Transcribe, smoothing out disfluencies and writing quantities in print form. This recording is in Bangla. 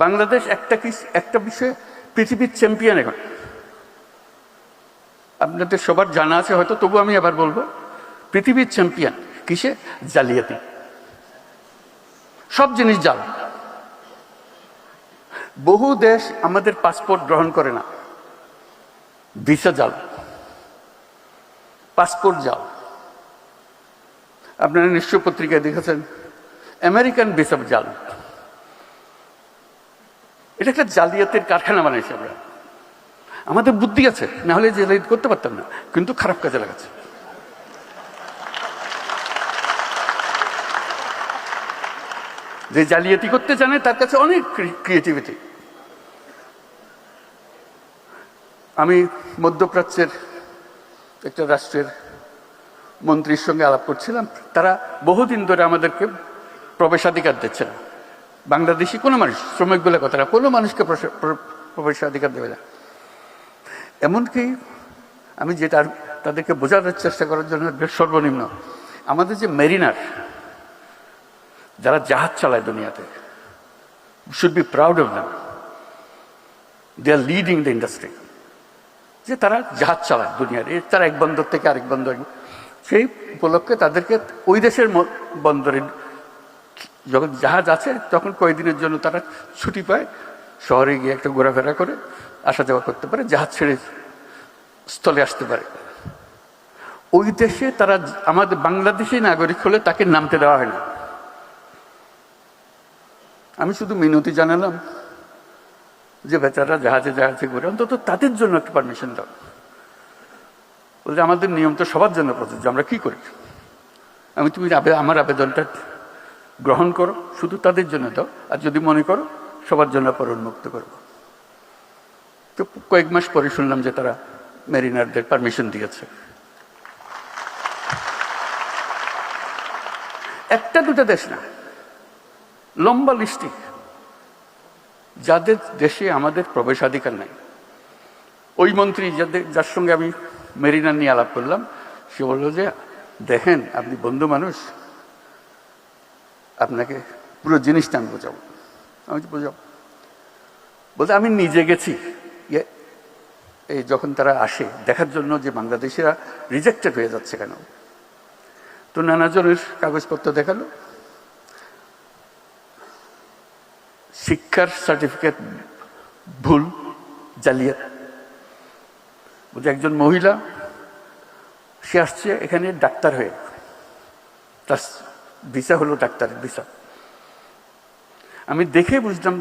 বাংলাদেশ একটা বিষয়ে পৃথিবীর চ্যাম্পিয়ন এখন। আপনাদের সবার জানা আছে হয়তো, তবু আমি আবার বলবো, পৃথিবীর চ্যাম্পিয়ন কিসে? জালিয়াতি। সব জিনিস জাল। বহু দেশ আমাদের পাসপোর্ট গ্রহণ করে না, ভিসা জাল, পাসপোর্ট জাল। আপনারা নিশ্চয় পত্রিকায় দেখেছেন আমেরিকান ভিসা জাল। এটা একটা জালিয়াতের কারখানা বানাইছে আমরা। আমাদের বুদ্ধি আছে, না হলে জালিয়াতি করতে পারতাম না, কিন্তু খারাপ কাজে লাগাচ্ছে। যে জালিয়াতি করতে জানে তার কাছে অনেক ক্রিয়েটিভিটি। আমি মধ্যপ্রাচ্যের একটা রাষ্ট্রের মন্ত্রীর সঙ্গে আলাপ করছিলাম। তারা বহুদিন ধরে আমাদেরকে প্রবেশাধিকার দিচ্ছে না। বাংলাদেশি কোনো মানুষ, শ্রমিক বলে কথা না, কোনো মানুষকে প্রবেশাধিকার দেবে না। এমনকি আমি যেটা তাদেরকে বোঝানোর চেষ্টা করার জন্য সর্বনিম্ন, আমাদের যে মেরিনার, যারা জাহাজ চালায় দুনিয়াতে, should be proud of them. They are leading the industry. যে তারা জাহাজ চালায় দুনিয়ার, তারা এক বন্দর থেকে আরেক বন্দর, সেই উপলক্ষে তাদেরকে ওই দেশের বন্দরে যখন জাহাজ আছে তখন কয়েকদিনের জন্য তারা ছুটি পায়, শহরে গিয়ে একটা ঘোরাফেরা করে আসা যাওয়া করতে পারে, জাহাজ ছেড়ে স্থলে আসতে পারে। ওই দেশে তারা আমাদের বাংলাদেশি নাগরিক হলে তাকে নামতে দেওয়া হয় না। আমি শুধু মিনতি জানালাম যে বেচারা জাহাজে জাহাজে ঘুরে, অন্তত তাদের জন্য একটা পারমিশন দাও। বলছে আমাদের নিয়ম তো সবার জন্য প্রযোজ্য, আমরা কি করি? তুমি আমার আবেদনটা গ্রহণ করো, শুধু তাদের জন্য দাও, আর যদি মনে করো সবার জন্য পর উন্মুক্ত করবো। তো কয়েক মাস পরে শুনলাম যে তারা মেরিনারদের পারমিশন দিয়েছে। একটা দুটা দেশ না, লম্বা লিস্টি যাদের দেশে আমাদের প্রবেশাধিকার নাই। ওই মন্ত্রী যার সঙ্গে আমি মেরিনার নিয়ে আলাপ করলাম, সে বলল যে দেখেন আপনি বন্ধু মানুষ, আপনাকে পুরো জিনিসটা আমি বোঝাবো। আমি বোঝাবো বলতে আমি নিজে গেছি এই যখন তারা আসে দেখার জন্য যে বাংলাদেশিরা রিজেক্টেড হয়ে যাচ্ছে কেন, তো নানাজনের কাগজপত্র দেখালো, শিক্ষার সার্টিফিকেট ভুল, জালিয়াত। বলছে একজন মহিলা, সে আসছে এখানে ডাক্তার হয়ে, তার ভিসা হলো ডাক্তারের ভিসা। আমি দেখে বুঝলাম